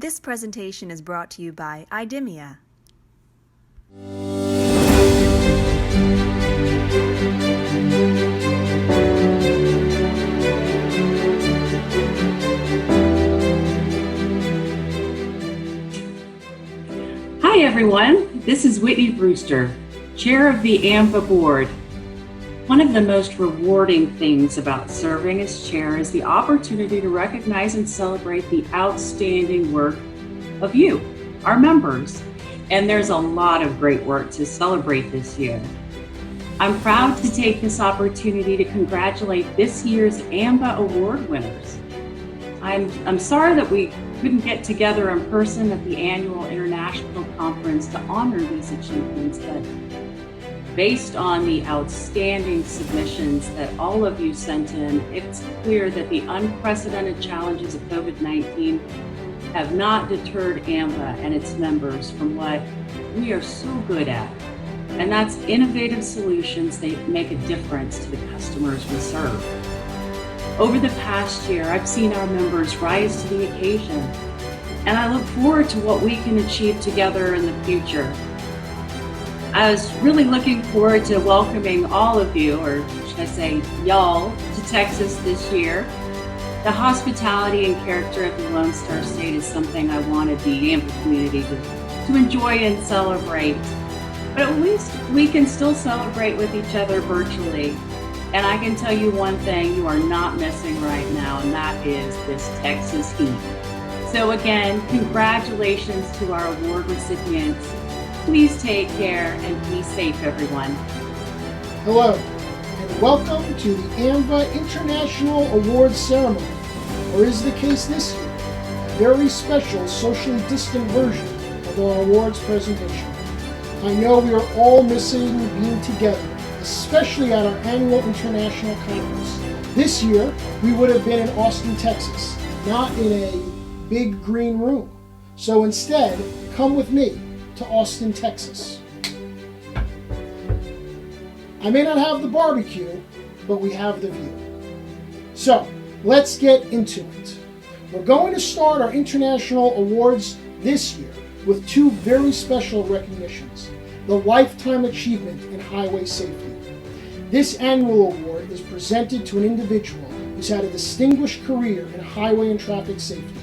This presentation is brought to you by IDEMIA. Hi everyone, this is Whitney Brewster, Chair of the AAMVA Board. One of the most rewarding things about serving as chair is the opportunity to recognize and celebrate the outstanding work of you, our members. And there's a lot of great work to celebrate this year. I'm proud to take this opportunity to congratulate this year's AAMVA Award winners. I'm sorry that we couldn't get together in person at the annual international conference to honor these achievements, but based on the outstanding submissions that all of you sent in, it's clear that the unprecedented challenges of COVID-19 have not deterred AAMVA and its members from what we are so good at, and that's innovative solutions that make a difference to the customers we serve. Over the past year, I've seen our members rise to the occasion, and I look forward to what we can achieve together in the future. I was really looking forward to welcoming all of you, or should I say y'all, to Texas this year. The hospitality and character of the Lone Star State is something I wanted the AAMVA community to enjoy and celebrate. But at least we can still celebrate with each other virtually. And I can tell you one thing you are not missing right now, and that is this Texas heat. So again, congratulations to our award recipients. Please take care and be safe, everyone. Hello, and welcome to the AAMVA International Awards Ceremony, or is the case this year, a very special socially distant version of our awards presentation. I know we are all missing being together, especially at our annual international conference. This year, we would have been in Austin, Texas, not in a big green room. So instead, come with me to Austin, Texas. I may not have the barbecue, but we have the view. So, let's get into it. We're going to start our international awards this year with two very special recognitions: the Lifetime Achievement in Highway Safety. This annual award is presented to an individual who's had a distinguished career in highway and traffic safety.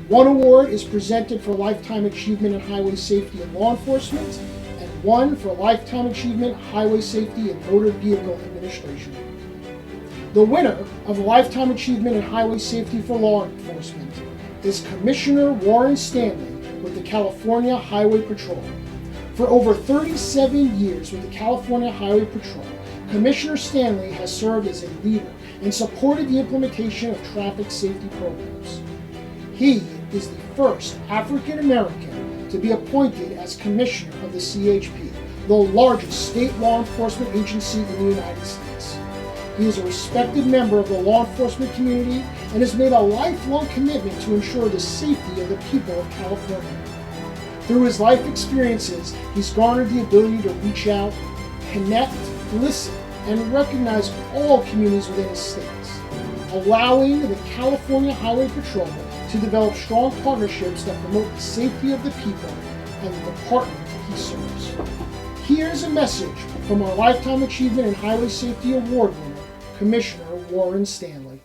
One award is presented for Lifetime Achievement in Highway Safety in Law Enforcement, and one for Lifetime Achievement Highway Safety in Motor Vehicle Administration. The winner of Lifetime Achievement in Highway Safety for Law Enforcement is Commissioner Warren Stanley with the California Highway Patrol. For over 37 years with the California Highway Patrol, Commissioner Stanley has served as a leader and supported the implementation of traffic safety programs. He is the first African American to be appointed as Commissioner of the CHP, the largest state law enforcement agency in the United States. He is a respected member of the law enforcement community and has made a lifelong commitment to ensure the safety of the people of California. Through his life experiences, he's garnered the ability to reach out, connect, listen, and recognize all communities within his states, allowing the California Highway Patrol to develop strong partnerships that promote the safety of the people and the department he serves. Here's a message from our Lifetime Achievement in Highway Safety Award winner, Commissioner Warren Stanley.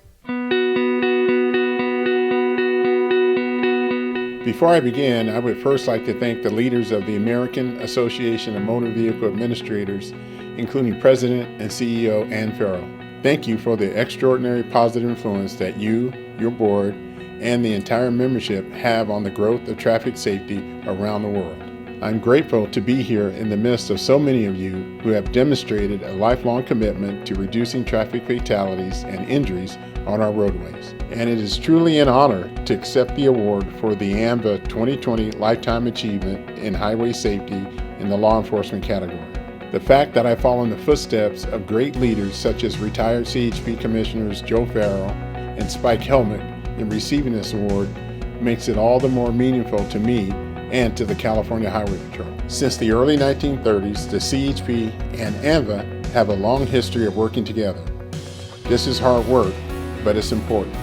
Before I begin, I would first like to thank the leaders of the American Association of Motor Vehicle Administrators, including President and CEO Ann Farrell. Thank you for the extraordinary positive influence that you, your board, and the entire membership have on the growth of traffic safety around the world. I'm grateful to be here in the midst of so many of you who have demonstrated a lifelong commitment to reducing traffic fatalities and injuries on our roadways. And it is truly an honor to accept the award for the AAMVA 2020 Lifetime Achievement in Highway Safety in the law enforcement category. The fact that I follow in the footsteps of great leaders such as retired CHP Commissioners Joe Farrell and Spike Helmick in receiving this award makes it all the more meaningful to me and to the California Highway Patrol. Since the early 1930s, the CHP and AAMVA have a long history of working together. This is hard work, but it's important.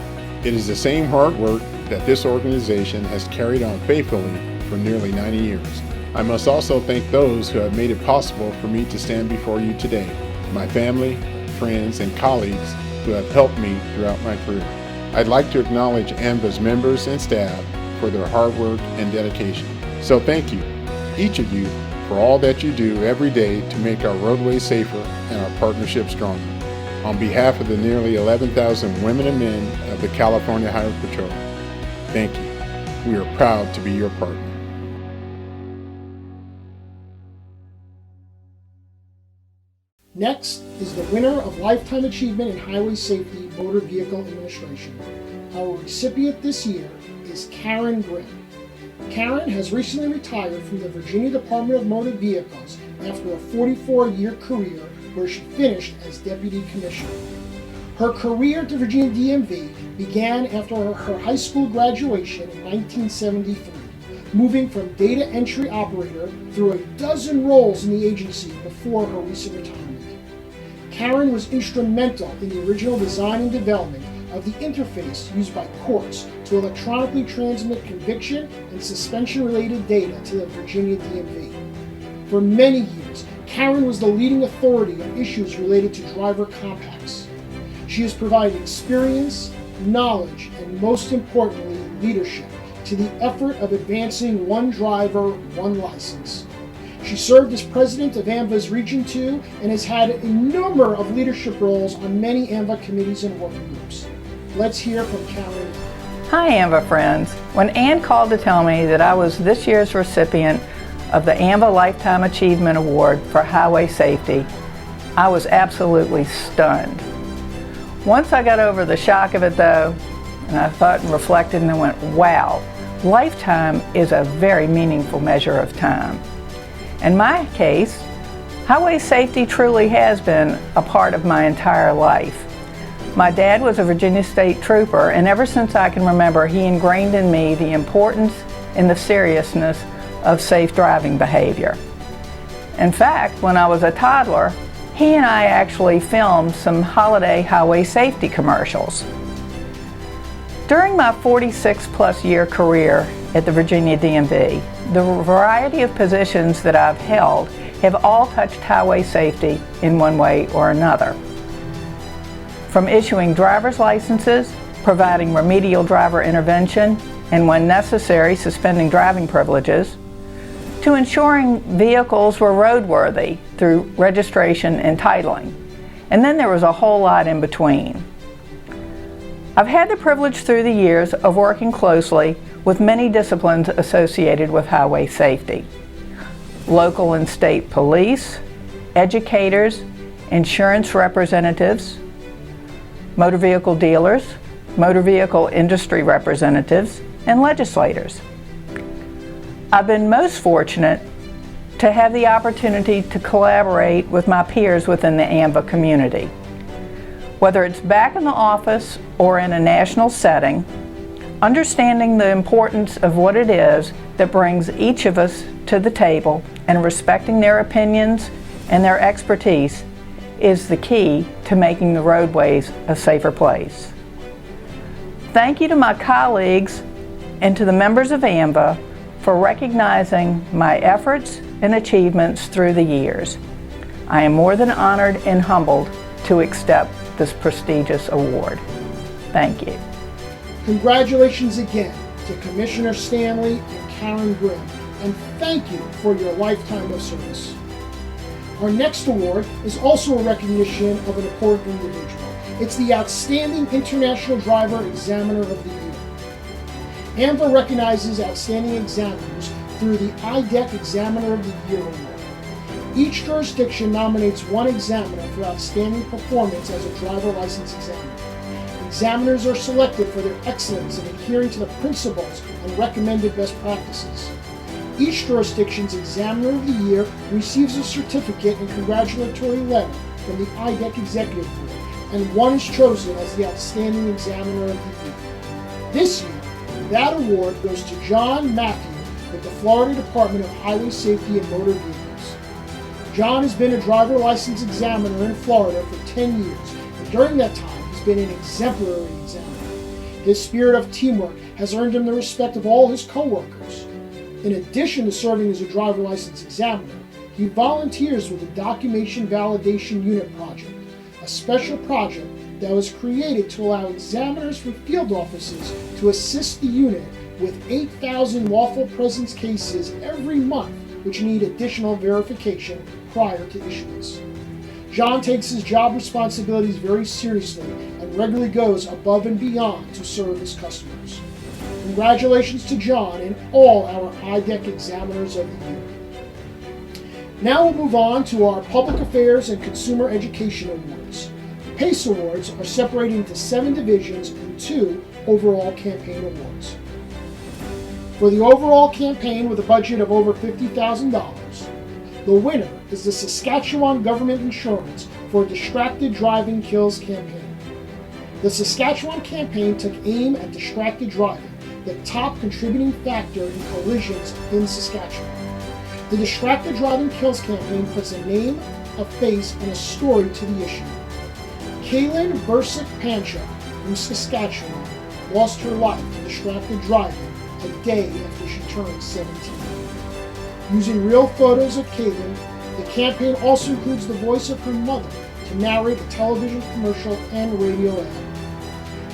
It is the same hard work that this organization has carried on faithfully for nearly 90 years. I must also thank those who have made it possible for me to stand before you today, my family, friends, and colleagues who have helped me throughout my career. I'd like to acknowledge AAMVA's members and staff for their hard work and dedication. So thank you, each of you, for all that you do every day to make our roadways safer and our partnership stronger. On behalf of the nearly 11,000 women and men of the California Highway Patrol, thank you. We are proud to be your partner. Next is the winner of Lifetime Achievement in Highway Safety Motor Vehicle Administration. Our recipient this year is Karen Grimm. Karen has recently retired from the Virginia Department of Motor Vehicles after a 44-year career where she finished as Deputy Commissioner. Her career at the Virginia DMV began after her high school graduation in 1973, moving from data entry operator through a dozen roles in the agency before her recent retirement. Karen was instrumental in the original design and development of the interface used by courts to electronically transmit conviction and suspension-related data to the Virginia DMV. For many years, Karen was the leading authority on issues related to driver compacts. She has provided experience, knowledge, and most importantly, leadership to the effort of advancing one driver, one license. She served as president of AAMVA's Region 2 and has had a number of leadership roles on many AAMVA committees and working groups. Let's hear from Karen. Hi AAMVA friends. When Ann called to tell me that I was this year's recipient of the AAMVA Lifetime Achievement Award for Highway Safety, I was absolutely stunned. Once I got over the shock of it though, and I thought and reflected and I went, wow, lifetime is a very meaningful measure of time. In my case, highway safety truly has been a part of my entire life. My dad was a Virginia State Trooper, and ever since I can remember, he ingrained in me the importance and the seriousness of safe driving behavior. In fact, when I was a toddler, he and I actually filmed some holiday highway safety commercials. During my 46-plus year career at the Virginia DMV, the variety of positions that I've held have all touched highway safety in one way or another. From issuing driver's licenses, providing remedial driver intervention, and when necessary, suspending driving privileges, to ensuring vehicles were roadworthy through registration and titling. And then there was a whole lot in between. I've had the privilege through the years of working closely with many disciplines associated with highway safety. Local and state police, educators, insurance representatives, motor vehicle dealers, motor vehicle industry representatives, and legislators. I've been most fortunate to have the opportunity to collaborate with my peers within the AAMVA community. Whether it's back in the office or in a national setting, understanding the importance of what it is that brings each of us to the table and respecting their opinions and their expertise is the key to making the roadways a safer place. Thank you to my colleagues and to the members of AAMVA for recognizing my efforts and achievements through the years. I am more than honored and humbled to accept this prestigious award. Thank you. Congratulations again to Commissioner Stanley and Karen Grimm, and thank you for your lifetime of service. Our next award is also a recognition of an important individual. It's the Outstanding International Driver Examiner of the Year. AAMVA recognizes outstanding examiners through the IDEC Examiner of the Year Award. Each jurisdiction nominates one examiner for outstanding performance as a driver license examiner. Examiners are selected for their excellence in adhering to the principles and recommended best practices. Each jurisdiction's Examiner of the Year receives a certificate and congratulatory letter from the IDEC Executive Board, and one is chosen as the Outstanding Examiner of the Year. This year, that award goes to John Matthew with the Florida Department of Highway Safety and Motor Vehicles. John has been a driver license examiner in Florida for 10 years, and during that time, he's been an exemplary examiner. His spirit of teamwork has earned him the respect of all his co-workers. In addition to serving as a driver license examiner, he volunteers with the Documentation Validation Unit Project, a special project that was created to allow examiners from field offices to assist the unit with 8,000 lawful presence cases every month which need additional verification prior to issuance. John takes his job responsibilities very seriously and regularly goes above and beyond to serve his customers. Congratulations to John and all our IDEC examiners of the year. Now we'll move on to our Public Affairs and Consumer Education Awards. PACE Awards are separated into 7 divisions and 2 overall campaign awards. For the overall campaign with a budget of over $50,000, the winner is the Saskatchewan Government Insurance for Distracted Driving Kills campaign. The Saskatchewan campaign took aim at distracted driving, the top contributing factor in collisions in Saskatchewan. The Distracted Driving Kills campaign puts a name, a face, and a story to the issue. Kaylin Bursick-Panchuk from Saskatchewan lost her life to distracted driving a day after she turned 17. Using real photos of Kaylin, the campaign also includes the voice of her mother to narrate a television commercial and radio ad.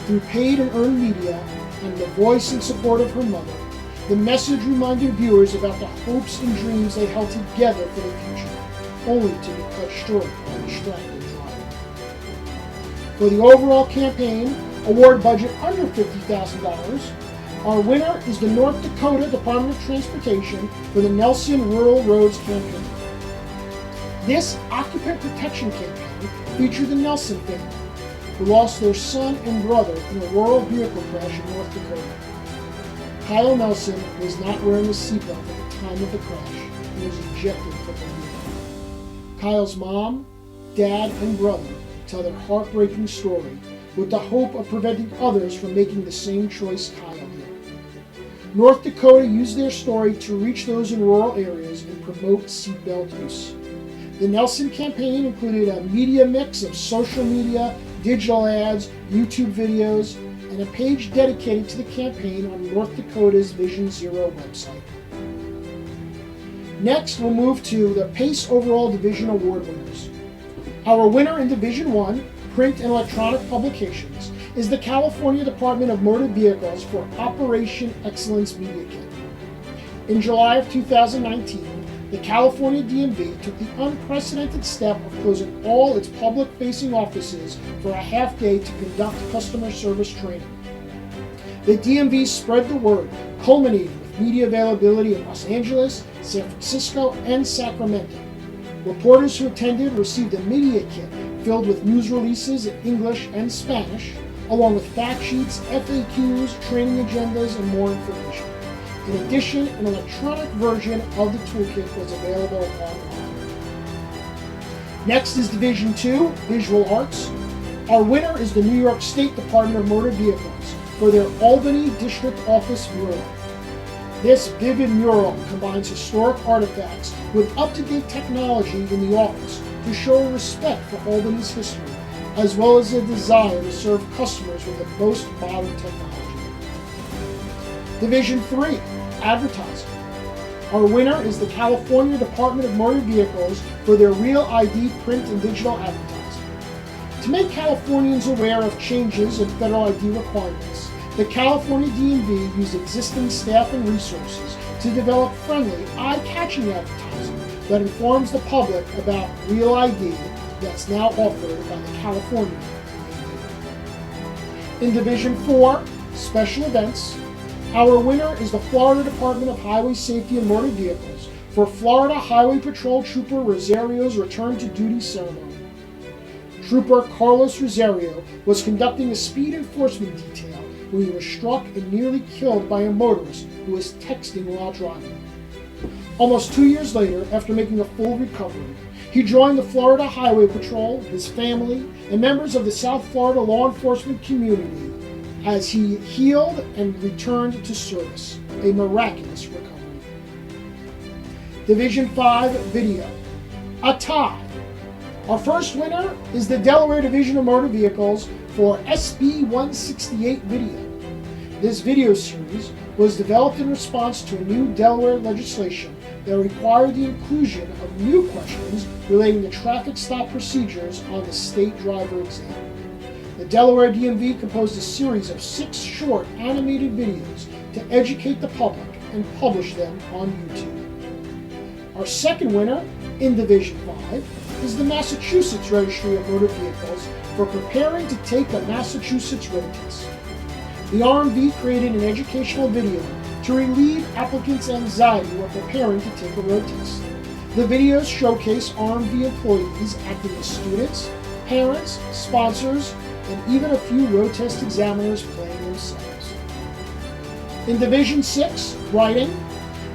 Through paid and earned media and the voice and support of her mother, the message reminded viewers about the hopes and dreams they held together for the future, only to be cut short by distracted driving. For the overall campaign, award budget under $50,000, our winner is the North Dakota Department of Transportation for the Nelson Rural Roads campaign. This occupant protection campaign featured the Nelson family, who lost their son and brother in a rural vehicle crash in North Dakota. Kyle Nelson was not wearing a seatbelt at the time of the crash and was ejected from the vehicle. Kyle's mom, dad, and brother tell their heartbreaking story with the hope of preventing others from making the same choice Kyle did. North Dakota used their story to reach those in rural areas and promote seatbelt use. The Nelson campaign included a media mix of social media, digital ads, YouTube videos, and a page dedicated to the campaign on North Dakota's Vision Zero website. Next, we'll move to the PACE Overall Division Award winners. Our winner in Division 1, Print and Electronic Publications, is the California Department of Motor Vehicles for Operation Excellence Media Kit. In July of 2019, the California DMV took the unprecedented step of closing all its public-facing offices for a half day to conduct customer service training. The DMV spread the word, culminating with media availability in Los Angeles, San Francisco, and Sacramento. Reporters who attended received a media kit filled with news releases in English and Spanish, along with fact sheets, FAQs, training agendas, and more information. In addition, an electronic version of the toolkit was available online. Next is Division 2, Visual Arts. Our winner is the New York State Department of Motor Vehicles for their Albany District Office mural. This vivid mural combines historic artifacts with up-to-date technology in the office to show respect for Albany's history, as well as a desire to serve customers with the most modern technology. Division 3, Advertising. Our winner is the California Department of Motor Vehicles for their Real ID print and digital advertising. To make Californians aware of changes in federal ID requirements, the California DMV used existing staff and resources to develop friendly, eye-catching advertising that informs the public about Real ID that's now offered by the California DMV. In Division 4, Special Events, our winner is the Florida Department of Highway Safety and Motor Vehicles for Florida Highway Patrol Trooper Rosario's return to duty ceremony. Trooper Carlos Rosario was conducting a speed enforcement detail when he was struck and nearly killed by a motorist who was texting while driving. Almost 2 years later, after making a full recovery, he joined the Florida Highway Patrol, his family, and members of the South Florida law enforcement community as he healed and returned to service, a miraculous recovery. Division 5, Video. A tie. Our first winner is the Delaware Division of Motor Vehicles for SB 168 Video. This video series was developed in response to a new Delaware legislation that required the inclusion of new questions relating to traffic stop procedures on the state driver exam. The Delaware DMV composed a series of 6 short animated videos to educate the public and publish them on YouTube. Our second winner in Division 5 is the Massachusetts Registry of Motor Vehicles for preparing to take a Massachusetts road test. The RMV created an educational video to relieve applicants' anxiety when preparing to take a road test. The videos showcase RMV employees acting as students, parents, sponsors, and even a few road test examiners playing themselves. In Division 6, Writing,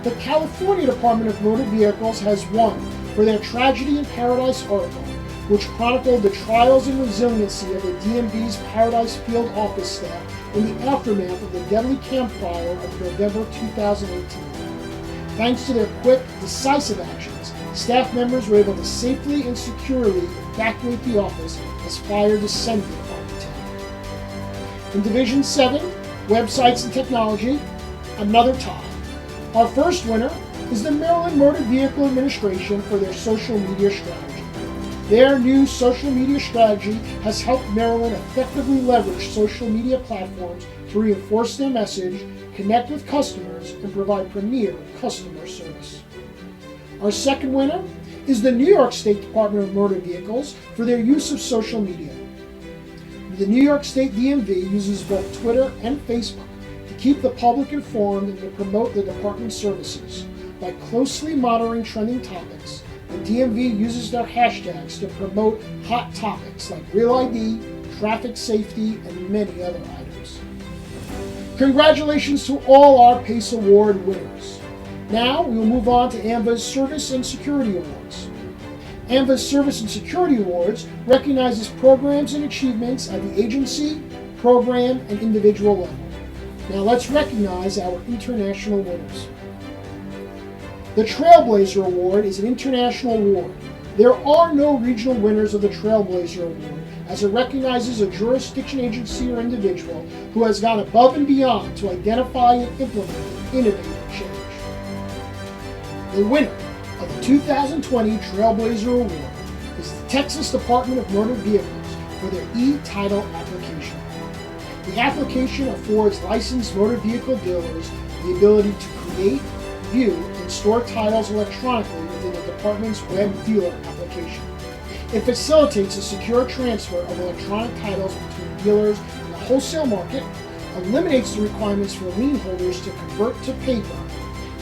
the California Department of Motor Vehicles has won for their Tragedy in Paradise article, which chronicled the trials and resiliency of the DMV's Paradise Field office staff in the aftermath of the deadly campfire of November 2018. Thanks to their quick, decisive actions, staff members were able to safely and securely evacuate the office as fire descended on the town. In Division 7, Websites and Technology, another tie. Our first winner is the Maryland Motor Vehicle Administration for their social media strategy. Their new social media strategy has helped Maryland effectively leverage social media platforms to reinforce their message, connect with customers, and provide premier customer service. Our second winner is the New York State Department of Motor Vehicles for their use of social media. The New York State DMV uses both Twitter and Facebook to keep the public informed and to promote the department's services. By closely monitoring trending topics, the DMV uses their hashtags to promote hot topics like Real ID, traffic safety, and many other items. Congratulations to all our PACE Award winners. Now we will move on to AAMVA's Service and Security Awards. AAMVA's Service and Security Awards recognizes programs and achievements at the agency, program, and individual level. Now let's recognize our international winners. The Trailblazer Award is an international award. There are no regional winners of the Trailblazer Award, as it recognizes a jurisdiction agency or individual who has gone above and beyond to identify and implement innovative change. The winner of the 2020 Trailblazer Award is the Texas Department of Motor Vehicles for their e-title application. The application affords licensed motor vehicle dealers the ability to create, view, and store titles electronically within the department's web dealer application. It facilitates a secure transfer of electronic titles between dealers in the wholesale market, eliminates the requirements for lien holders to convert to paper,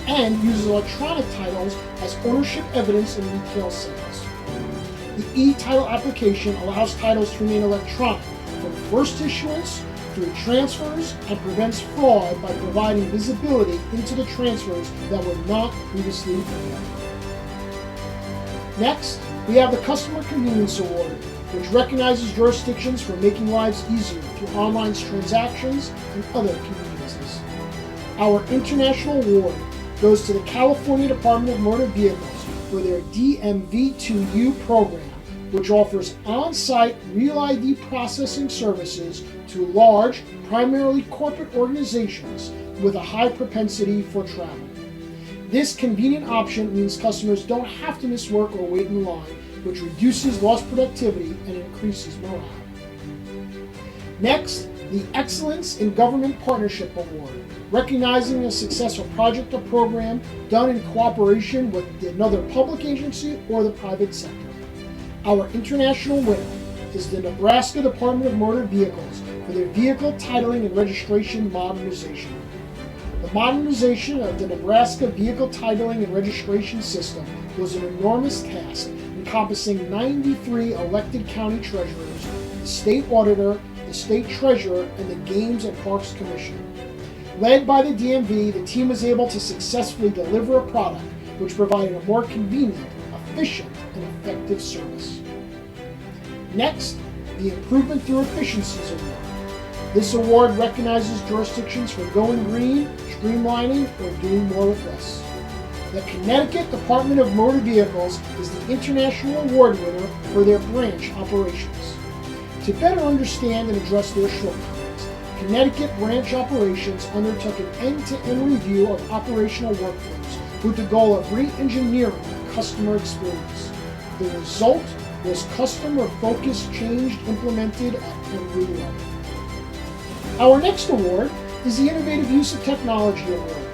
and uses electronic titles as ownership evidence in retail sales. The e-title application allows titles to remain electronic from first issuance through transfers and prevents fraud by providing visibility into the transfers that were not previously made. Next, we have the Customer Convenience Award, which recognizes jurisdictions for making lives easier through online transactions and other conveniences. Our international award goes to the California Department of Motor Vehicles for their DMV2U program, which offers on-site Real ID processing services to large, primarily corporate organizations with a high propensity for travel. This convenient option means customers don't have to miss work or wait in line, which reduces lost productivity and increases morale. Next, the Excellence in Government Partnership Award, recognizing a successful project or program done in cooperation with another public agency or the private sector. Our international winner is the Nebraska Department of Motor Vehicles for their vehicle titling and registration modernization. The modernization of the Nebraska vehicle titling and registration system was an enormous task encompassing 93 elected county treasurers, the state auditor, the state treasurer, and the Games and Parks Commission. Led by the DMV, the team was able to successfully deliver a product which provided a more convenient, efficient, and effective service. Next, the Improvement Through Efficiencies Award. This award recognizes jurisdictions for going green, streamlining, or doing more with less. The Connecticut Department of Motor Vehicles is the international award winner for their branch operations. To better understand and address their shortcomings, Connecticut branch operations undertook an end-to-end review of operational workflows with the goal of re-engineering the customer experience. The result was customer-focused change implemented at every level. Our next award is the Innovative Use of Technology Award.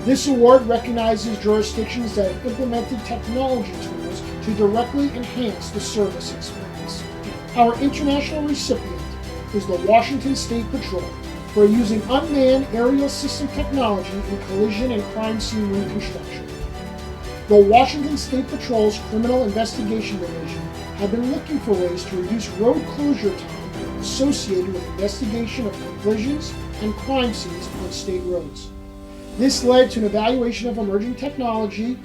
This award recognizes jurisdictions that have implemented technology tools to directly enhance the service experience. Our international recipient is the Washington State Patrol for using unmanned aerial system technology in collision and crime scene reconstruction. The Washington State Patrol's Criminal Investigation Division have been looking for ways to reduce road closure time associated with investigation of collisions and crime scenes on state roads. This led to an evaluation of emerging technology,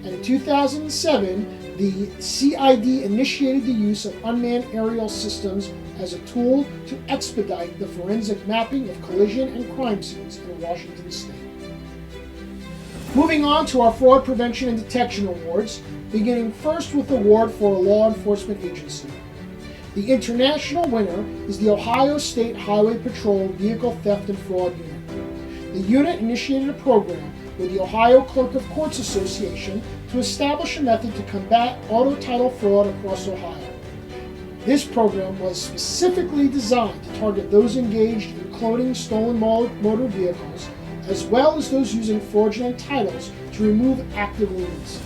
and in 2007, the CID initiated the use of unmanned aerial systems as a tool to expedite the forensic mapping of collision and crime scenes in Washington State. Moving on to our Fraud Prevention and Detection Awards, beginning first with the award for a law enforcement agency. The international winner is the Ohio State Highway Patrol Vehicle Theft and Fraud Unit. The unit initiated a program with the Ohio Clerk of Courts Association to establish a method to combat auto title fraud across Ohio. This program was specifically designed to target those engaged in cloning stolen motor vehicles, as well as those using fraudulent titles to remove active liens.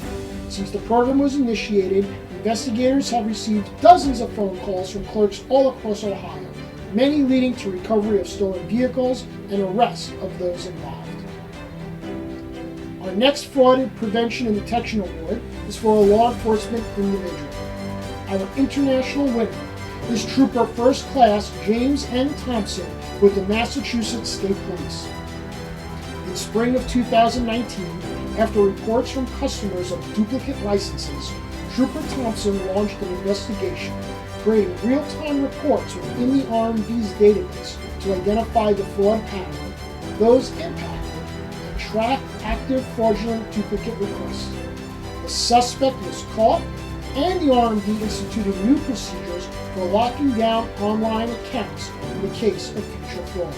Since the program was initiated, investigators have received dozens of phone calls from clerks all across Ohio, many leading to recovery of stolen vehicles and arrest of those involved. Our next Fraud Prevention and Detection Award is for a law enforcement individual. Our international winner is Trooper First Class James N. Thompson with the Massachusetts State Police. In spring of 2019, after reports from customers of duplicate licenses, Trooper Thompson launched an investigation, creating real-time reports within the AAMVA's database to identify the fraud pattern, those impacted, and track active fraudulent duplicate requests. The suspect was caught, and the AAMVA instituted new procedures for locking down online accounts in the case of future fraud.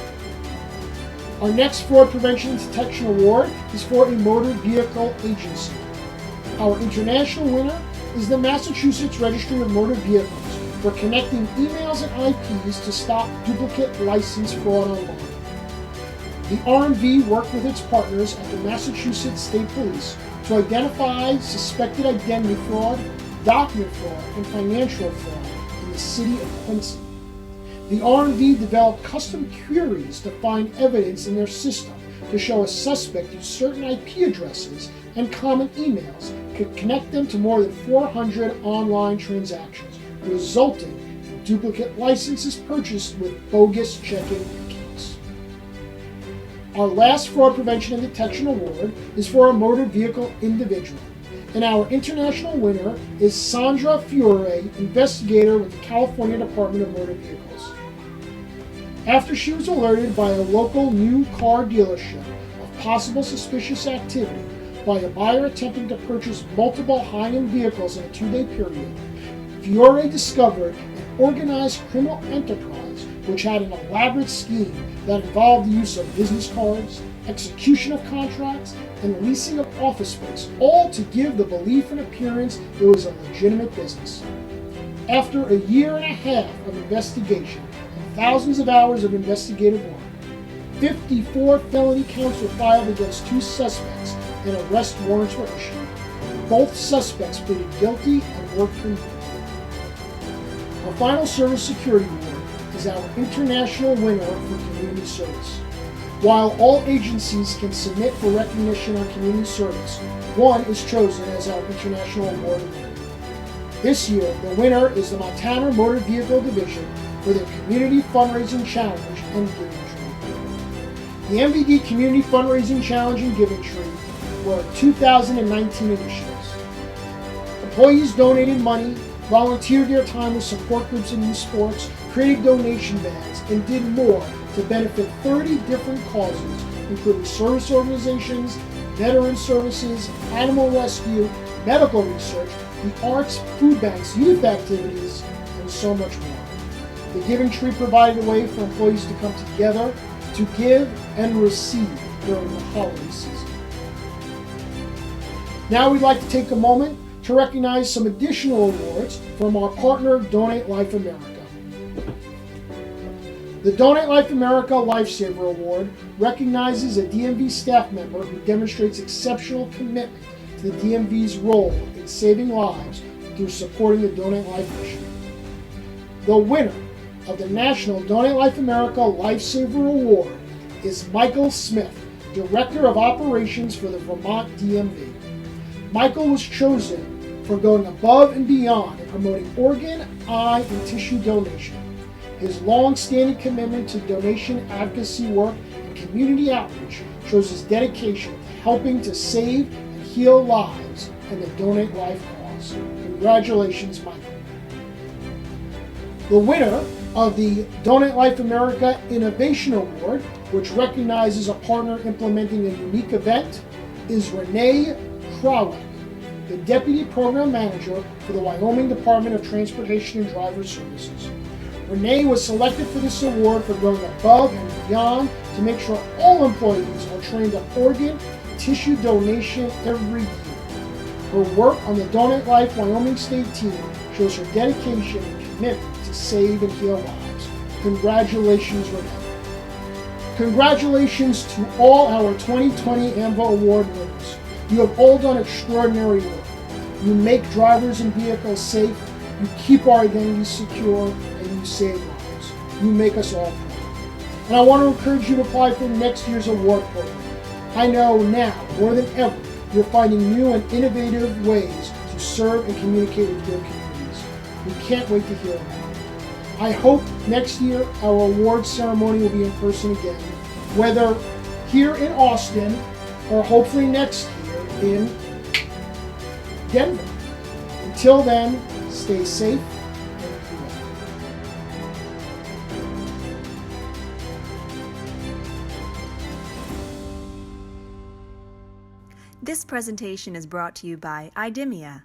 Our next Fraud Prevention and Detection Award is for a motor vehicle agency. Our international winner is the Massachusetts Registry of Motor Vehicles for connecting emails and IPs to stop duplicate license fraud online. The RMV worked with its partners at the Massachusetts State Police to identify suspected identity fraud, document fraud, and financial fraud in the city of Quincy. The RMV developed custom queries to find evidence in their system to show a suspect used certain IP addresses and common emails could connect them to more than 400 online transactions, resulting in duplicate licenses purchased with bogus checking accounts. Our last Fraud Prevention and Detection Award is for a motor vehicle individual, and our international winner is Sandra Fiore, investigator with the California Department of Motor Vehicles. After she was alerted by a local new car dealership of possible suspicious activity by a buyer attempting to purchase multiple high-end vehicles in a 2-day period, Fiore discovered an organized criminal enterprise which had an elaborate scheme that involved the use of business cards, execution of contracts, and leasing of office space, all to give the belief and appearance it was a legitimate business. After a year and a half of investigation and thousands of hours of investigative work, 54 felony counts were filed against 2 suspects and arrest warrants were issued. Both suspects pleaded guilty and were convicted. Our final Service Security Award is our international winner for community service. While all agencies can submit for recognition on community service, one is chosen as our international award winner. This year, the winner is the Montana Motor Vehicle Division for their Community Fundraising Challenge and Giving Tree. The MVD Community Fundraising Challenge and Giving Tree were 2019 initiatives. Employees donated money, volunteered their time with support groups in youth sports, created donation bags, and did more to benefit 30 different causes, including service organizations, veteran services, animal rescue, medical research, the arts, food banks, youth activities, and so much more. The Giving Tree provided a way for employees to come together to give and receive during the holiday season. Now we'd like to take a moment to recognize some additional awards from our partner, Donate Life America. The Donate Life America Lifesaver Award recognizes a DMV staff member who demonstrates exceptional commitment to the DMV's role in saving lives through supporting the Donate Life mission. The winner of the National Donate Life America Lifesaver Award is Michael Smith, Director of Operations for the Vermont DMV. Michael was chosen for going above and beyond in promoting organ, eye, and tissue donation. His long-standing commitment to donation advocacy work and community outreach shows his dedication to helping to save and heal lives and the Donate Life cause. Congratulations, Michael. The winner of the Donate Life America Innovation Award, which recognizes a partner implementing a unique event, is Renee Krawick, the Deputy Program Manager for the Wyoming Department of Transportation and Driver Services. Renee was selected for this award for going above and beyond to make sure all employees are trained on organ tissue donation every year. Her work on the Donate Life Wyoming State team shows her dedication and commitment to save and heal lives. Congratulations, Renee. Congratulations to all our 2020 AAMVA Award winners. You have all done extraordinary work. You make drivers and vehicles safe, you keep our identities secure, and you save lives. You make us all proud. And I want to encourage you to apply for next year's award program. I know now, more than ever, you're finding new and innovative ways to serve and communicate with your communities. We can't wait to hear about it. I hope next year our awards ceremony will be in person again, whether here in Austin or hopefully next year in Denver. Until then, stay safe and be well. This presentation is brought to you by IDEMIA.